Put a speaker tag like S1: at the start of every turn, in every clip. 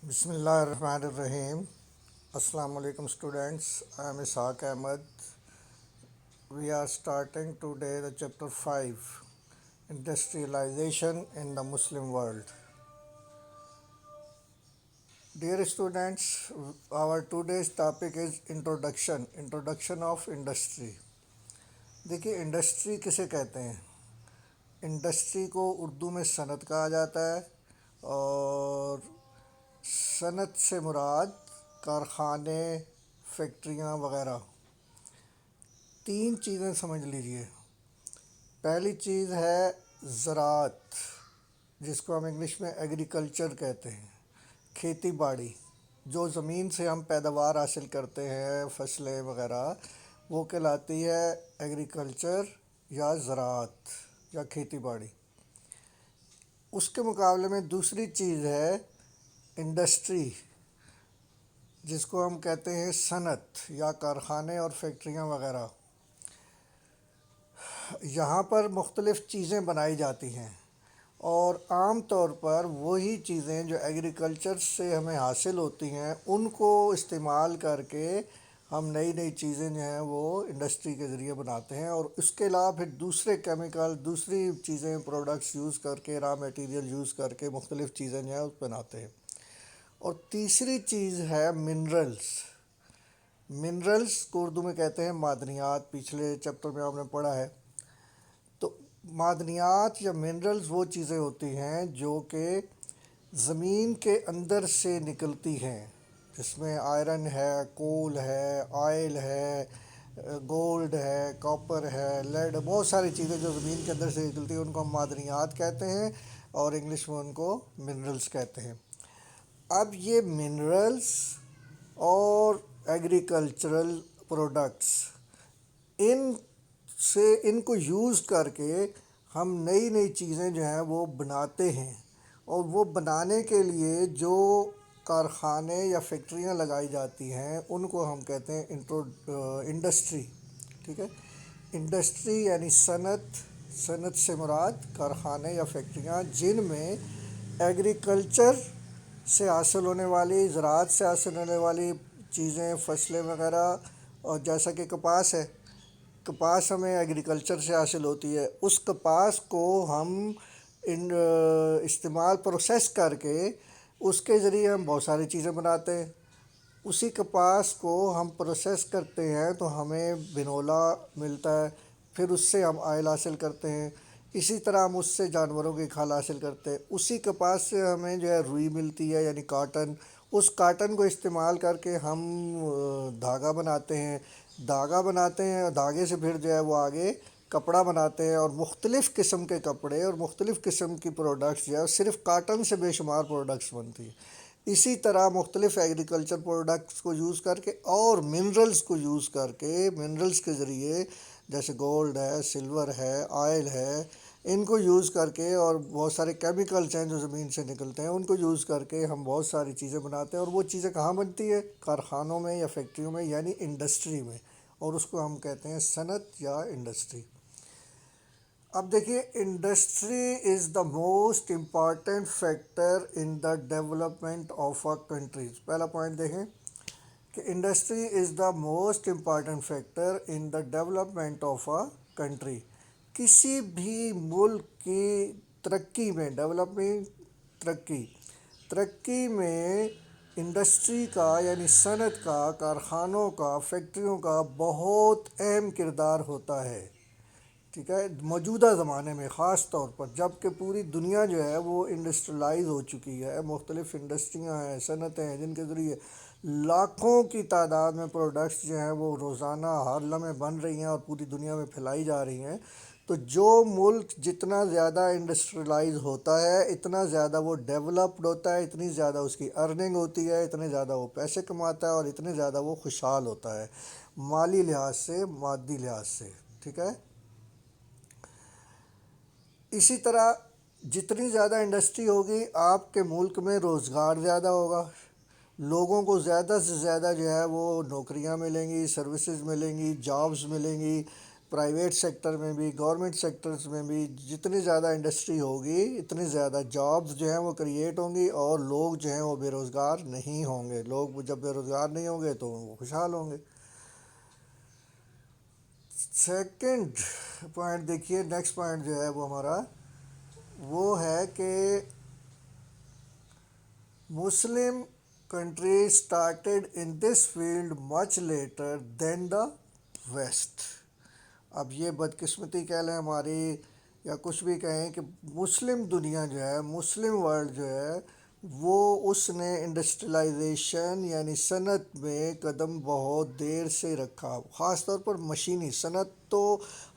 S1: بسم اللہ الرحمن الرحیم. السلام علیکم students. I am Ishaq Ahmed. We are starting today the chapter 5, Industrialization in the Muslim World. Dear students, our today's topic is introduction of industry. دیکھیے industry کسے کہتے ہیں. انڈسٹری کو اردو میں صنعت کہا جاتا ہے، اور صنعت سے مراد کارخانے، فیکٹریاں وغیرہ. تین چیزیں سمجھ لیجئے. پہلی چیز ہے زراعت، جس کو ہم انگلش میں ایگریکلچر کہتے ہیں، کھیتی باڑی. جو زمین سے ہم پیداوار حاصل کرتے ہیں، فصلیں وغیرہ، وہ کہلاتی ہے ایگریکلچر یا زراعت یا کھیتی باڑی. اس کے مقابلے میں دوسری چیز ہے انڈسٹری، جس کو ہم کہتے ہیں صنعت یا کارخانے اور فیکٹریاں وغیرہ. یہاں پر مختلف چیزیں بنائی جاتی ہیں، اور عام طور پر وہی چیزیں جو ایگریکلچر سے ہمیں حاصل ہوتی ہیں ان کو استعمال کر کے ہم نئی نئی چیزیں جو ہیں وہ انڈسٹری کے ذریعے بناتے ہیں، اور اس کے علاوہ پھر دوسرے کیمیکل، دوسری چیزیں، پروڈکٹس یوز کر کے، را میٹیریل یوز کر کے مختلف چیزیں جو ہیں وہ بناتے ہیں. اور تیسری چیز ہے منرلز. منرلز کو اردو میں کہتے ہیں معدنیات. پچھلے چیپٹر میں آپ نے پڑھا ہے. تو معدنیات یا منرلز وہ چیزیں ہوتی ہیں جو کہ زمین کے اندر سے نکلتی ہیں، جس میں آئرن ہے، کول ہے، آئل ہے، گولڈ ہے، کاپر ہے، لیڈ، بہت ساری چیزیں جو زمین کے اندر سے نکلتی ہیں ان کو ہم معدنیات کہتے ہیں، اور انگلش میں ان کو منرلز کہتے ہیں. اب یہ منرلز اور ایگریکلچرل پروڈکٹس، ان ان کو یوز کر کے ہم نئی نئی چیزیں جو ہیں وہ بناتے ہیں. اور وہ بنانے کے لیے جو کارخانے یا فیکٹریاں لگائی جاتی ہیں ان کو ہم کہتے ہیں انڈسٹری. ٹھیک ہے. انڈسٹری یعنی صنعت سے مراد کارخانے یا فیکٹریاں جن میں ایگریکلچر سے حاصل ہونے والی، زراعت سے حاصل ہونے والی چیزیں، فصلیں وغیرہ. اور جیسا کہ کپاس ہے، کپاس ہمیں ایگریکلچر سے حاصل ہوتی ہے. اس کپاس کو ہم استعمال پروسیس کر کے اس کے ذریعے ہم بہت ساری چیزیں بناتے ہیں. اسی کپاس کو ہم پروسیس کرتے ہیں تو ہمیں بنولا ملتا ہے، پھر اس سے ہم آئل حاصل کرتے ہیں. اسی طرح ہم اس سے جانوروں کی کھال حاصل کرتے ہیں. اسی کپاس سے ہمیں جو ہے روئی ملتی ہے یعنی کاٹن. اس کاٹن کو استعمال کر کے ہم دھاگا بناتے ہیں. دھاگے سے پھر جو ہے وہ آگے کپڑا بناتے ہیں، اور مختلف قسم کے کپڑے اور مختلف قسم کی پروڈکٹس جو ہے صرف کاٹن سے بے شمار پروڈکٹس بنتی ہیں. اسی طرح مختلف ایگریکلچر پروڈکٹس کو یوز کر کے اور منرلز کو یوز کر کے، منرلز کے ذریعے جیسے گولڈ ہے، سلور ہے، آئل ہے، ان کو یوز کر کے، اور بہت سارے کیمیکلز ہیں جو زمین سے نکلتے ہیں ان کو یوز کر کے ہم بہت ساری چیزیں بناتے ہیں. اور وہ چیزیں کہاں بنتی ہے؟ کارخانوں میں یا فیکٹریوں میں، یعنی انڈسٹری میں. اور اس کو ہم کہتے ہیں صنعت یا انڈسٹری. اب دیکھیے، industry is the most important factor in the development of a countries. پہلا پوائنٹ دیکھیں کہ industry is the most important factor in the development of a country. کسی بھی ملک کی ترقی میں، ڈیولپمنٹ، ترقی میں انڈسٹری کا یعنی صنعت کا، کارخانوں کا، فیکٹریوں کا بہت اہم کردار ہوتا ہے. ٹھیک ہے. موجودہ زمانے میں خاص طور پر، جب کہ پوری دنیا جو ہے وہ انڈسٹریلائز ہو چکی ہے، مختلف انڈسٹریاں ہیں، صنعتیں ہیں جن کے ذریعے لاکھوں کی تعداد میں پروڈکٹس جو ہیں وہ روزانہ ہر لمحے بن رہی ہیں اور پوری دنیا میں پھیلائی جا رہی ہیں. تو جو ملک جتنا زیادہ انڈسٹریلائز ہوتا ہے اتنا زیادہ وہ ڈیولپڈ ہوتا ہے، اتنی زیادہ اس کی ارننگ ہوتی ہے، اتنے زیادہ وہ پیسے کماتا ہے، اور اتنے زیادہ وہ خوشحال ہوتا ہے مالی لحاظ سے، مادی لحاظ سے. ٹھیک ہے. اسی طرح جتنی زیادہ انڈسٹری ہوگی آپ کے ملک میں روزگار زیادہ ہوگا، لوگوں کو زیادہ سے زیادہ جو ہے وہ نوکریاں ملیں گی، سروسز ملیں گی، جابز ملیں گی. پرائیویٹ سیکٹر میں بھی، گورنمنٹ سیکٹرز میں بھی جتنی زیادہ انڈسٹری ہوگی اتنی زیادہ جابز جو ہیں وہ کریٹ ہوں گی، اور لوگ جو ہیں وہ بے روزگار نہیں ہوں گے. لوگ جب بے روزگار نہیں ہوں گے تو وہ خوشحال ہوں گے. سیکنڈ پوائنٹ دیکھیے، نیکسٹ پوائنٹ جو ہے وہ ہمارا وہ ہے کہ مسلم countries started in this field much later than the West. اب یہ بدقسمتی کہہ لیں ہماری یا کچھ بھی کہیں کہ مسلم دنیا جو ہے، مسلم ورلڈ جو ہے، وہ اس نے انڈسٹریلائزیشن یعنی صنعت میں قدم بہت دیر سے رکھا. خاص طور پر مشینی صنعت تو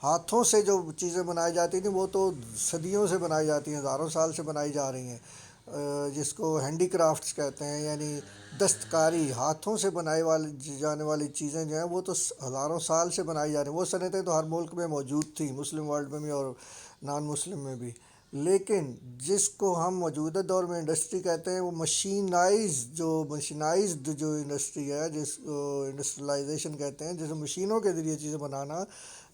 S1: ہاتھوں سے جو چیزیں بنائی جاتی تھیں وہ تو صدیوں سے بنائی جاتی ہیں، ہزاروں سال سے بنائی جا رہی ہیں. جس کو ہینڈی کرافٹس کہتے ہیں، یعنی دستکاری، ہاتھوں سے بنائی والی جانے والی چیزیں جو ہیں وہ تو ہزاروں سال سے بنائی جا رہی ہیں. وہ صنعتیں تو ہر ملک میں موجود تھیں، مسلم ورلڈ میں بھی اور نان مسلم میں بھی. لیکن جس کو ہم موجودہ دور میں انڈسٹری کہتے ہیں وہ مشینائزڈ جو انڈسٹری ہے، جس کو انڈسٹریلائزیشن کہتے ہیں، جسے مشینوں کے ذریعے چیزیں بنانا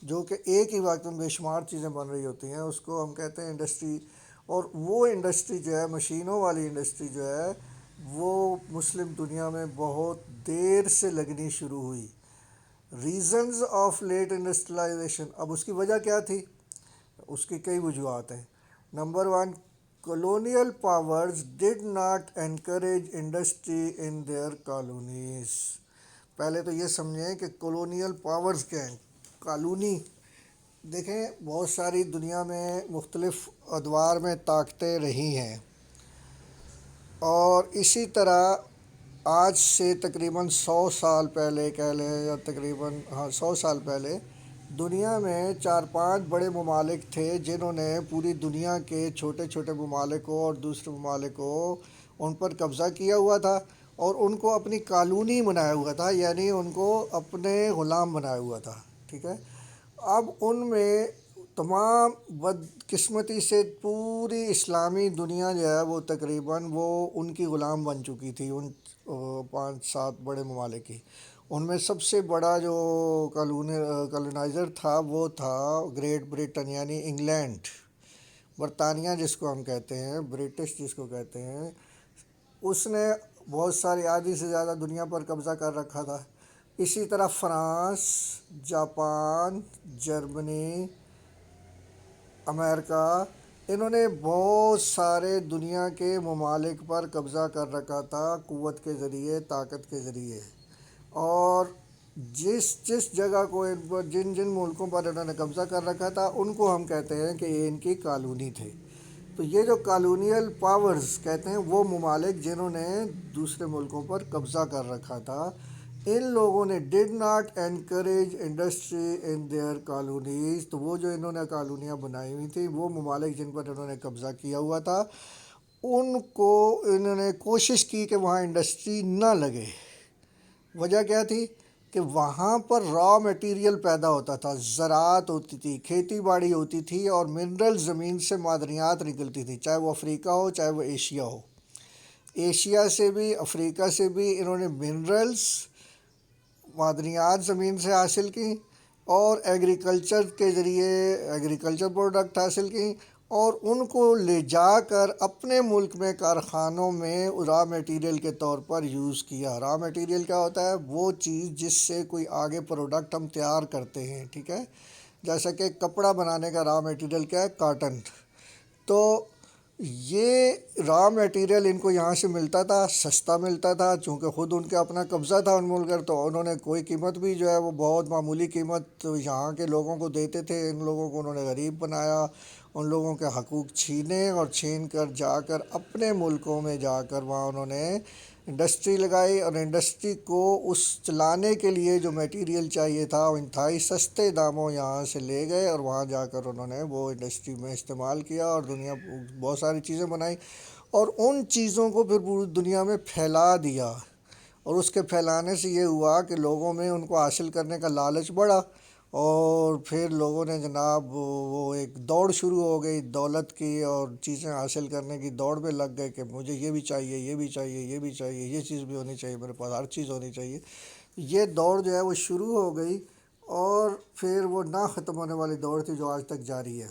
S1: جو کہ ایک ہی وقت میں بے شمار چیزیں بن رہی ہوتی ہیں، اس کو ہم کہتے ہیں انڈسٹری. اور وہ انڈسٹری جو ہے، مشینوں والی انڈسٹری جو ہے، وہ مسلم دنیا میں بہت دیر سے لگنی شروع ہوئی. ریزنز آف لیٹ انڈسٹریلائزیشن، اب اس کی وجہ کیا تھی؟ اس کی کئی وجوہات ہیں. Number one, colonial powers did not encourage industry in their colonies. پہلے تو یہ سمجھیں کہ کولونیل پاورز کیا ہیں. کالونی دیکھیں، بہت ساری دنیا میں مختلف ادوار میں طاقتیں رہی ہیں، اور اسی طرح آج سے تقریباً 100 سال پہلے کہہ لیں، یا تقریباً 100 سال پہلے دنیا میں 4-5 بڑے ممالک تھے جنہوں نے پوری دنیا کے چھوٹے چھوٹے ممالک کو اور دوسرے ممالک کو ان پر قبضہ کیا ہوا تھا، اور ان کو اپنی کالونی بنایا ہوا تھا، یعنی ان کو اپنے غلام بنایا ہوا تھا. ٹھیک ہے. اب ان میں تمام بدقسمتی سے پوری اسلامی دنیا جو ہے وہ تقریباً وہ ان کی غلام بن چکی تھی، ان 5-7 بڑے ممالک کی. ان میں سب سے بڑا جو کالونائزر تھا وہ تھا گریٹ بریٹن، یعنی انگلینڈ، برطانیہ جس کو ہم کہتے ہیں، برٹش جس کو کہتے ہیں. اس نے بہت ساری، آدھی سے زیادہ دنیا پر قبضہ کر رکھا تھا. اسی طرح فرانس، جاپان، جرمنی، امریکہ، انہوں نے بہت سارے دنیا کے ممالک پر قبضہ کر رکھا تھا قوت کے ذریعے، طاقت کے ذریعے. اور جس جس جگہ کو ان پر، جن جن ملکوں پر انہوں نے قبضہ کر رکھا تھا، ان کو ہم کہتے ہیں کہ یہ ان کی کالونی تھے. تو یہ جو کالونیل پاورز کہتے ہیں، وہ ممالک جنہوں نے دوسرے ملکوں پر قبضہ کر رکھا تھا، ان لوگوں نے did not encourage industry in their colonies. تو وہ جو انہوں نے کالونیاں بنائی ہوئی تھیں، وہ ممالک جن پر انہوں نے قبضہ کیا ہوا تھا، ان کو انہوں نے کوشش کی کہ وہاں انڈسٹری نہ لگے. وجہ کیا تھی؟ کہ وہاں پر را میٹیریل پیدا ہوتا تھا، زراعت ہوتی تھی، کھیتی باڑی ہوتی تھی، اور منرل زمین سے معدنیات نکلتی تھی، چاہے وہ افریقہ ہو چاہے وہ ایشیا ہو. ایشیا سے بھی، افریقہ سے بھی انہوں نے منرلز، معدنیات زمین سے حاصل کی، اور ایگریکلچر کے ذریعے ایگریکلچر پروڈکٹ حاصل کی، اور ان کو لے جا کر اپنے ملک میں کارخانوں میں را میٹیریل کے طور پر یوز کیا. را میٹیریل کیا ہوتا ہے؟ وہ چیز جس سے کوئی آگے پروڈکٹ ہم تیار کرتے ہیں. ٹھیک ہے. جیسا کہ کپڑا بنانے کا را میٹیریل کیا ہے؟ کاٹن. تو یہ را میٹیریل ان کو یہاں سے ملتا تھا، سستا ملتا تھا، چونکہ خود ان کا اپنا قبضہ تھا ان ملک پر، تو انہوں نے کوئی قیمت بھی جو ہے وہ بہت معمولی قیمت یہاں کے لوگوں کو دیتے تھے. ان لوگوں کو انہوں نے غریب بنایا، ان لوگوں کے حقوق چھینے، اور چھین کر جا کر اپنے ملکوں میں جا کر وہاں انہوں نے انڈسٹری لگائی، اور انڈسٹری کو اس چلانے کے لیے جو میٹیریل چاہیے تھا وہ انتہائی سستے داموں یہاں سے لے گئے، اور وہاں جا کر انہوں نے وہ انڈسٹری میں استعمال کیا، اور دنیا بہت ساری چیزیں بنائی، اور ان چیزوں کو پھر پوری دنیا میں پھیلا دیا. اور اس کے پھیلانے سے یہ ہوا کہ لوگوں میں ان کو حاصل کرنے کا لالچ بڑھا، اور پھر لوگوں نے جناب وہ ایک دوڑ شروع ہو گئی دولت کی، اور چیزیں حاصل کرنے کی دوڑ میں لگ گئے کہ مجھے یہ بھی چاہیے، یہ بھی چاہیے، یہ بھی چاہیے، یہ چیز بھی ہونی چاہیے، میرے پاس ہر چیز ہونی چاہیے. یہ دوڑ جو ہے وہ شروع ہو گئی، اور پھر وہ نہ ختم ہونے والی دوڑ تھی جو آج تک جاری ہے۔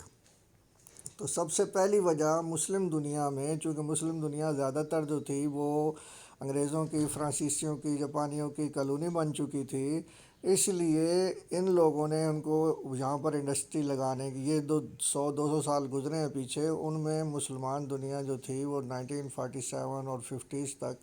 S1: تو سب سے پہلی وجہ مسلم دنیا میں، چونکہ مسلم دنیا زیادہ تر جو تھی وہ انگریزوں کی، فرانسیسیوں کی، جاپانیوں کی کالونی بن چکی تھی، اس لیے ان لوگوں نے ان کو یہاں پر انڈسٹری لگانے کی، یہ 200 سال گزرے ہیں پیچھے، ان میں مسلمان دنیا جو تھی وہ 1947 اور 50s تک،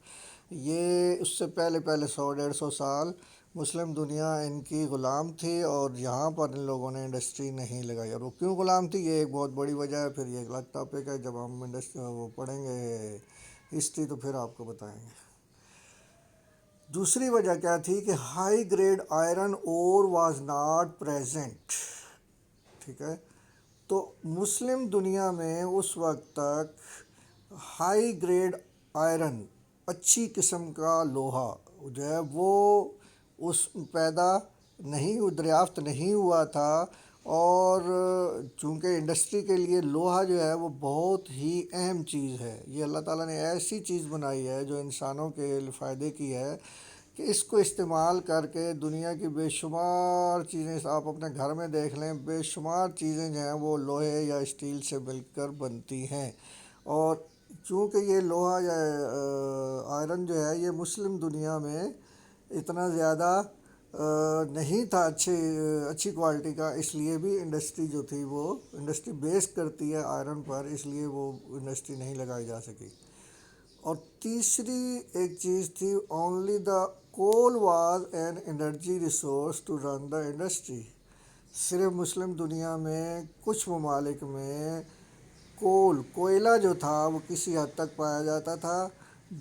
S1: یہ اس سے پہلے 100 150 سال مسلم دنیا ان کی غلام تھی، اور یہاں پر ان لوگوں نے انڈسٹری نہیں لگائی۔ اور وہ کیوں غلام تھی، یہ ایک بہت بڑی وجہ ہے، پھر یہ ایک الگ ٹاپک ہے، جب ہم وہ پڑھیں گے ہسٹری تو پھر آپ کو بتائیں گے۔ دوسری وجہ کیا تھی کہ ہائی گریڈ آئرن اور واز ناٹ پریزنٹ، ٹھیک ہے۔ تو مسلم دنیا میں اس وقت تک ہائی گریڈ آئرن، اچھی قسم کا لوہا جو ہے وہ اس پیدا نہیں، دریافت نہیں ہوا تھا، اور چونکہ انڈسٹری کے لیے لوہا جو ہے وہ بہت ہی اہم چیز ہے، یہ اللہ تعالیٰ نے ایسی چیز بنائی ہے جو انسانوں کے فائدے کی ہے کہ اس کو استعمال کر کے دنیا کی بے شمار چیزیں، آپ اپنے گھر میں دیکھ لیں، بے شمار چیزیں جو ہیں وہ لوہے یا اسٹیل سے مل کر بنتی ہیں۔ اور چونکہ یہ لوہا یا آئرن جو ہے یہ مسلم دنیا میں اتنا زیادہ نہیں تھا اچھی کوالٹی کا، اس لیے بھی انڈسٹری جو تھی وہ انڈسٹری بیس کرتی ہے آئرن پر، اس لیے وہ انڈسٹری نہیں لگائی جا سکی۔ اور تیسری ایک چیز تھی، only the coal was an energy resource to run the industry, صرف مسلم دنیا میں کچھ ممالک میں کوئلہ جو تھا وہ کسی حد تک پایا جاتا تھا،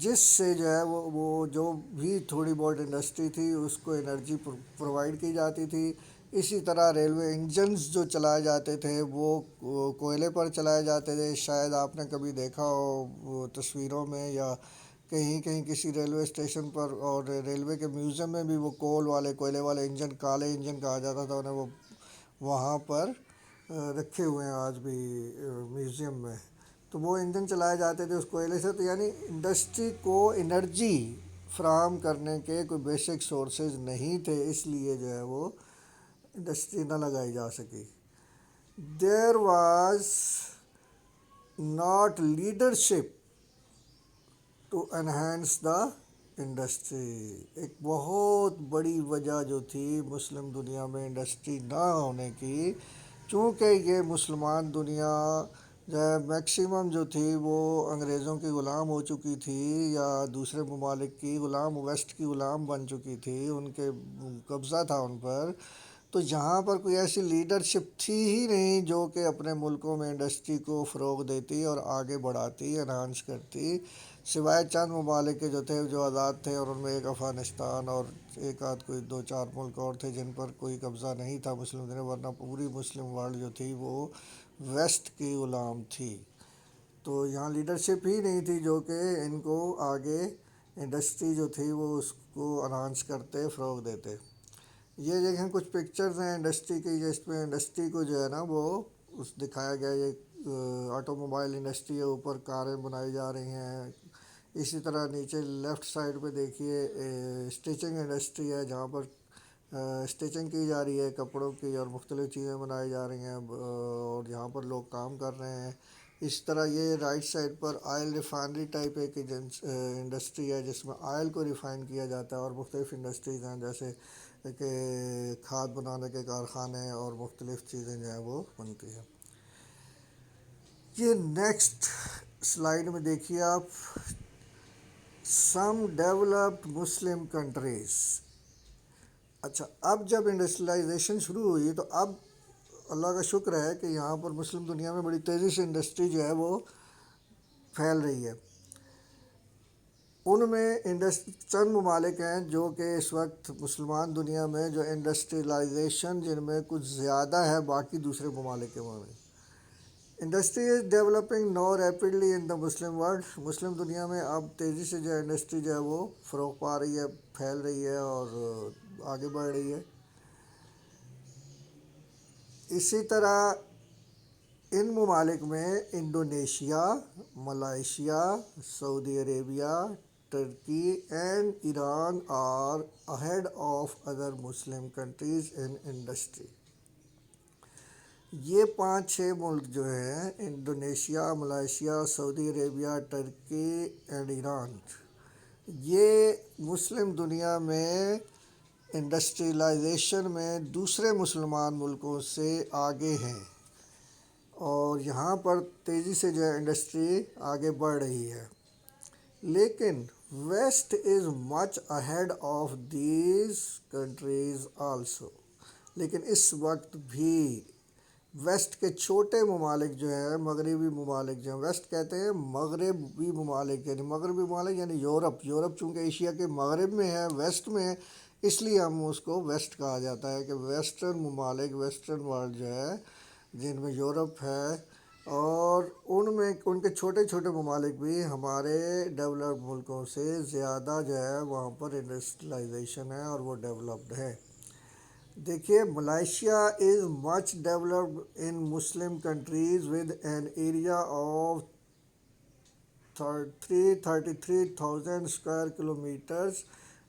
S1: جس سے جو ہے وہ جو بھی تھوڑی بہت انڈسٹری تھی اس کو انرجی پرووائڈ کی جاتی تھی۔ اسی طرح ریلوے انجنز جو چلائے جاتے تھے وہ کوئلے پر چلائے جاتے تھے، شاید آپ نے کبھی دیکھا ہو تصویروں میں یا کہیں کہیں کسی ریلوے اسٹیشن پر، اور ریلوے کے میوزیم میں بھی وہ کول والے، کوئلے والے انجن، کالے انجن کہا جاتا تھا انہیں، وہ وہاں پر رکھے ہوئے ہیں آج بھی میوزیم میں۔ تو وہ انجن چلائے جاتے تھے اس کوئلے سے، تو یعنی انڈسٹری کو انرجی فراہم کرنے کے کوئی بیسک سورسز نہیں تھے، اس لیے جو ہے وہ انڈسٹری نہ لگائی جا سکی۔ There was not leadership to enhance the industry, ایک بہت بڑی وجہ جو تھی مسلم دنیا میں انڈسٹری نہ ہونے کی، چونکہ یہ مسلمان دنیا جو ہے میکسیمم جو تھی وہ انگریزوں کی غلام ہو چکی تھی، یا دوسرے ممالک کی غلام، ویسٹ کی غلام بن چکی تھی، ان کے قبضہ تھا ان پر، تو یہاں پر کوئی ایسی لیڈرشپ تھی ہی نہیں جو کہ اپنے ملکوں میں انڈسٹری کو فروغ دیتی اور آگے بڑھاتی، انہانس کرتی، سوائے چند ممالک کے جو تھے جو آزاد تھے، اور ان میں ایک افغانستان اور ایک آدھ کوئی 2 4 ملک اور تھے جن پر کوئی قبضہ نہیں تھا مسلم دنیا، ورنہ پوری مسلم ورلڈ جو تھی وہ ویسٹ کی غلام تھی۔ تو یہاں لیڈرشپ ہی نہیں تھی جو کہ ان کو آگے انڈسٹری جو تھی وہ اس کو انہانس کرتے، فروغ دیتے۔ یہ دیکھیں کچھ پکچرز ہیں انڈسٹری کی، جس میں انڈسٹری کو جو ہے نا وہ دکھایا گیا، یہ آٹو موبائل انڈسٹری ہے، اوپر کاریں بنائی جا رہی ہیں۔ اسی طرح نیچے لیفٹ سائڈ پہ دیکھیے اسٹیچنگ انڈسٹری ہے، جہاں پر اسٹیچنگ کی جا رہی ہے کپڑوں کی، اور مختلف چیزیں بنائی جا رہی ہیں، اور یہاں پر لوگ کام کر رہے ہیں۔ اس طرح یہ رائٹ سائڈ پر آئل ریفائنری ٹائپ ایک انڈسٹری ہے جس میں آئل کو ریفائن کیا جاتا ہے، اور مختلف انڈسٹریز ہیں جیسے کہ کھاد بنانے کے کارخانے اور مختلف چیزیں جو ہیں وہ بنتی ہیں۔ یہ نیکسٹ سلائیڈ میں دیکھیے آپ، سم ڈیولپڈ مسلم کنٹریز۔ اچھا، اب جب انڈسٹریلائزیشن شروع ہوئی تو اب اللہ کا شکر ہے کہ یہاں پر مسلم دنیا میں بڑی تیزی سے انڈسٹری جو ہے وہ پھیل رہی ہے۔ ان میں چند ممالک ہیں جو کہ اس وقت مسلمان دنیا میں جو انڈسٹریلائزیشن جن میں کچھ زیادہ ہے باقی دوسرے ممالک کے مقابلے۔ Industry is developing now rapidly in the Muslim world, مسلم دنیا میں اب تیزی سے جو ہے انڈسٹری جو ہے وہ فروغ پا رہی ہے، پھیل رہی ہے اور آگے بڑھ رہی ہے۔ اسی طرح ان ممالک میں Indonesia, Malaysia, Saudi Arabia, Turkey and Iran are ahead of other Muslim countries in industry. یہ 5-6 ملک جو ہیں Indonesia, Malaysia, Saudi Arabia, Turkey and Iran, یہ مسلم دنیا میں انڈسٹریلائزیشن میں دوسرے مسلمان ملکوں سے آگے ہیں، اور یہاں پر تیزی سے جو ہے انڈسٹری آگے بڑھ رہی ہے. لیکن West is much ahead of these countries also. لیکن اس وقت بھی ویسٹ کے چھوٹے ممالک جو ہیں، مغربی ممالک جو ہیں، ویسٹ کہتے ہیں مغربی ممالک، یعنی مغربی ممالک یعنی یورپ چونکہ ایشیا کے مغرب میں ہے، ویسٹ میں ہے، اس لیے ہم اس کو ویسٹ کہا جاتا ہے کہ ویسٹرن ممالک، ویسٹرن ورلڈ جو ہے، جن میں یورپ ہے، اور ان کے چھوٹے چھوٹے ممالک بھی ہمارے ڈیولپڈ ملکوں سے زیادہ جو ہے وہاں پر انڈسٹریلائزیشن ہے اور وہ ڈیولپڈ ہے. دیکھیے Malaysia is much developed in Muslim countries with an area of 33,000 square kilometres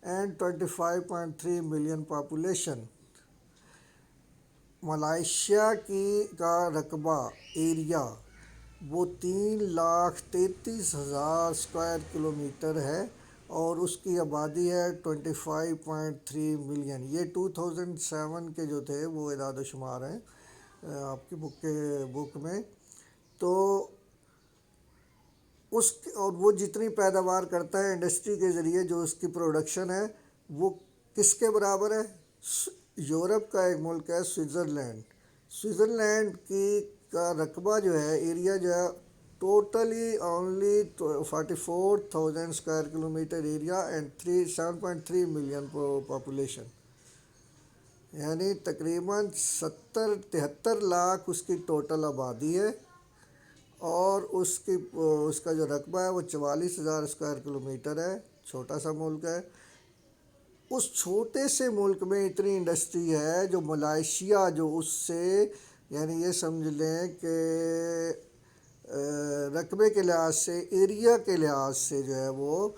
S1: and 25.3 million population. Malaysia کا رقبہ ایریا وہ 3,33,000 اسکوائر کلومیٹر ہے، اور اس کی آبادی ہے 25.3 ملین. یہ 2007 کے جو تھے وہ اعداد و شمار ہیں آپ کی بک میں. تو اور وہ جتنی پیداوار کرتا ہے انڈسٹری کے ذریعے، جو اس کی پروڈکشن ہے، وہ کس کے برابر ہے؟ یورپ کا ایک ملک ہے سوئٹزرلینڈ کا رقبہ جو ہے، ایریا جو ہے، totally only 44,000 square kilometre area and 7.3 million population, یعنی تقریباً 73 لاکھ اس کی ٹوٹل آبادی ہے، اور اس کا جو رقبہ ہے وہ 44,000 اسکوائر کلومیٹر ہے. چھوٹا سا ملک ہے. اس چھوٹے سے ملک میں اتنی انڈسٹری ہے جو ملائیشیا جو اس سے، یعنی یہ سمجھ لیں کہ رقبے کے لحاظ سے، ایریا کے لحاظ سے جو ہے وہ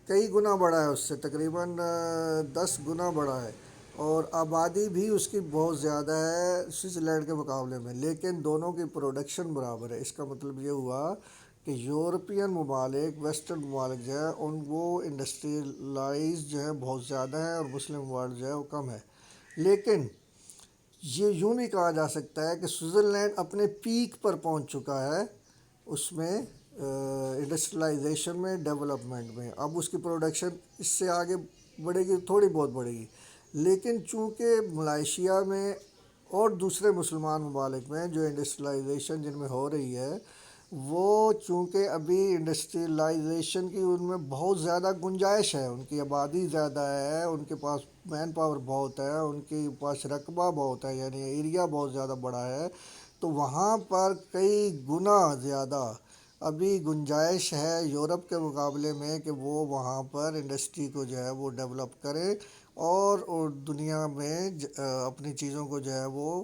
S1: کئی گنا بڑا ہے اس سے، تقریباً 10 گنا بڑا ہے، اور آبادی بھی اس کی بہت زیادہ ہے سوئٹزرلینڈ کے مقابلے میں. لیکن دونوں کی پروڈکشن برابر ہے. اس کا مطلب یہ ہوا کہ یورپین ممالک، ویسٹرن ممالک جو ہیں، وہ انڈسٹریلائز جو ہے بہت زیادہ ہیں، اور مسلم ورلڈ جو ہے وہ کم ہے. لیکن یہ یوں بھی کہا جا سکتا ہے کہ سوئٹزرلینڈ اپنے پیک پر پہنچ چکا ہے اس میں انڈسٹریلائزیشن میں، ڈیولپمنٹ میں. اب اس کی پروڈکشن اس سے آگے بڑھے گی، تھوڑی بہت بڑھے گی. لیکن چونکہ ملائیشیا میں اور دوسرے مسلمان ممالک میں جو انڈسٹریلائزیشن جن میں ہو رہی ہے، وہ چونکہ ابھی انڈسٹریلائزیشن کی ان میں بہت زیادہ گنجائش ہے، ان کی آبادی زیادہ ہے، ان کے پاس مین پاور بہت ہے، ان کے پاس رقبہ بہت ہے، یعنی ایریا بہت زیادہ بڑا ہے، تو وہاں پر کئی گنا زیادہ ابھی گنجائش ہے یورپ کے مقابلے میں کہ وہ وہاں پر انڈسٹری کو جو ہے وہ ڈیولپ کریں، اور دنیا میں اپنی چیزوں کو جو ہے وہ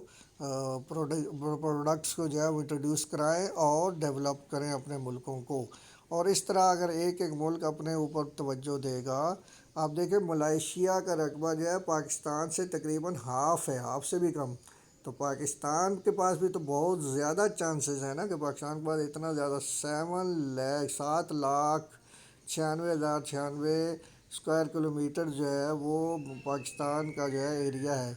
S1: پروڈکٹس کو جو ہے وہ انٹروڈیوس کرائیں اور ڈیولپ کریں اپنے ملکوں کو. اور اس طرح اگر ایک ایک ملک اپنے اوپر توجہ دے گا. آپ دیکھیں ملائیشیا کا رقبہ جو ہے پاکستان سے تقریباً ہاف ہے، ہاف سے بھی کم. تو پاکستان کے پاس بھی تو بہت زیادہ چانسز ہیں نا، کہ پاکستان کے پاس اتنا زیادہ 7,96,096 اسکوائر کلومیٹر جو ہے وہ پاکستان کا جو ہے ایریا ہے،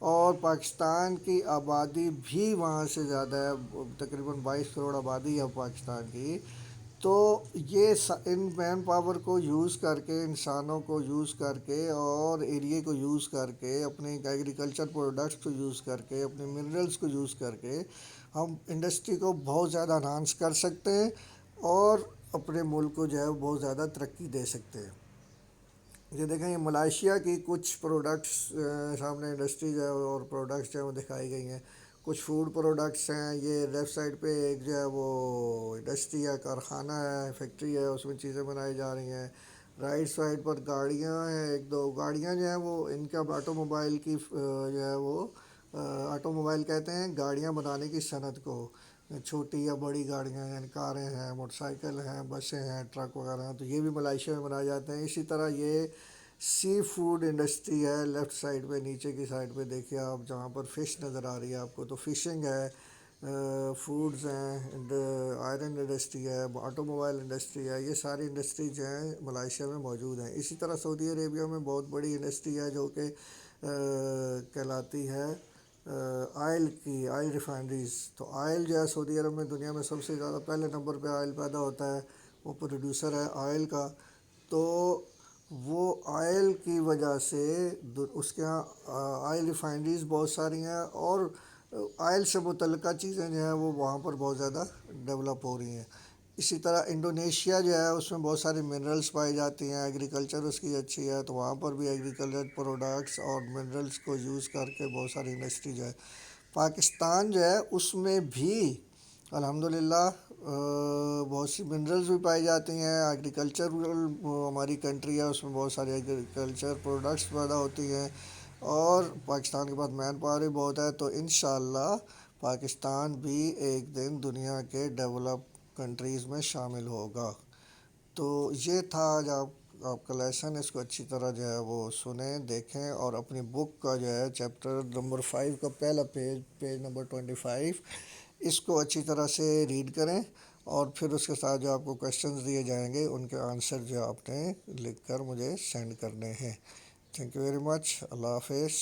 S1: اور پاکستان کی آبادی بھی وہاں سے زیادہ ہے، تقریباً 22 کروڑ آبادی ہے پاکستان کی. تو یہ ان مین پاور کو یوز کر کے، انسانوں کو یوز کر کے، اور ایریے کو یوز کر کے، اپنے ایگریکلچر پروڈکٹس کو یوز کر کے، اپنے منرلز کو یوز کر کے ہم انڈسٹری کو بہت زیادہ انہانس کر سکتے ہیں، اور اپنے ملک کو جو ہے بہت زیادہ ترقی دے سکتے ہیں. یہ دیکھیں یہ ملائیشیا کی کچھ پروڈکٹس سامنے انڈسٹریز ہے اور پروڈکٹس جو ہیں وہ دکھائی گئی ہیں. کچھ فوڈ پروڈکٹس ہیں. یہ لیفٹ سائڈ پہ ایک جو ہے وہ انڈسٹری ہے، کارخانہ ہے، فیکٹری ہے، اس میں چیزیں بنائی جا رہی ہیں. رائٹ سائڈ پر گاڑیاں ہیں، ایک دو گاڑیاں جو ہیں وہ ان کا آٹو موبائل کی جو ہے وہ آٹو موبائل کہتے ہیں گاڑیاں بنانے کی صنعت کو. چھوٹی یا بڑی گاڑیاں یعنی کاریں ہیں، موٹر سائیکل ہیں، بسیں ہیں، ٹرک وغیرہ ہیں، تو یہ بھی ملائیشیا میں بنائے جاتے ہیں. اسی طرح یہ سی فوڈ انڈسٹری ہے. لیفٹ سائڈ پہ نیچے کی سائڈ پہ دیکھیے آپ، جہاں پر فش نظر آ رہی ہے آپ کو، تو فشنگ ہے، فوڈز ہیں، آئرن انڈسٹری ہے، آٹو موبائل انڈسٹری ہے. یہ ساری انڈسٹری جو ہیں ملائیشیا میں موجود ہیں. اسی طرح سعودی عربیہ میں بہت بڑی انڈسٹری ہے جو کہ کہلاتی ہے آئل کی، آئل ریفائنریز. تو آئل جو ہے سعودی عرب میں دنیا میں سب سے زیادہ پہلے نمبر پہ آئل پیدا ہوتا ہے، وہ پروڈیوسر ہے آئل کا. تو وہ آئل کی وجہ سے اس کے یہاں آئل ریفائنریز بہت ساری ہیں، اور آئل سے متعلقہ چیزیں جو ہیں وہ وہاں پر بہت زیادہ ڈیولپ ہو رہی ہیں. اسی طرح انڈونیشیا جو ہے اس میں بہت ساری منرلس پائی جاتی ہیں، ایگریکلچر اس کی اچھی ہے، تو وہاں پر بھی ایگریکلچر پروڈکٹس اور منرلس کو یوز کر کے بہت ساری انڈسٹری جو ہے. پاکستان جو ہے اس میں بھی الحمدللہ بہت سی منرلز بھی پائی جاتی ہیں. ایگریکلچر ہماری کنٹری ہے، اس میں بہت ساری ایگریکلچر پروڈکٹس پیدا ہوتی ہیں، اور پاکستان کے پاس مین پاور بھی بہت ہے. تو انشاءاللہ پاکستان بھی ایک دن دنیا کے ڈیولپ کنٹریز میں شامل ہوگا. تو یہ تھا آج آپ کا لیسن. اس کو اچھی طرح جو ہے وہ سنیں، دیکھیں، اور اپنی بک کا جو ہے چیپٹر نمبر 5 کا پہلا پیج، پیج نمبر 25، اس کو اچھی طرح سے ریڈ کریں، اور پھر اس کے ساتھ جو آپ کو کویشچنز دیے جائیں گے ان کے آنسر جو آپ نے لکھ کر مجھے سینڈ کرنے ہیں. Thank you very much. اللہ حافظ.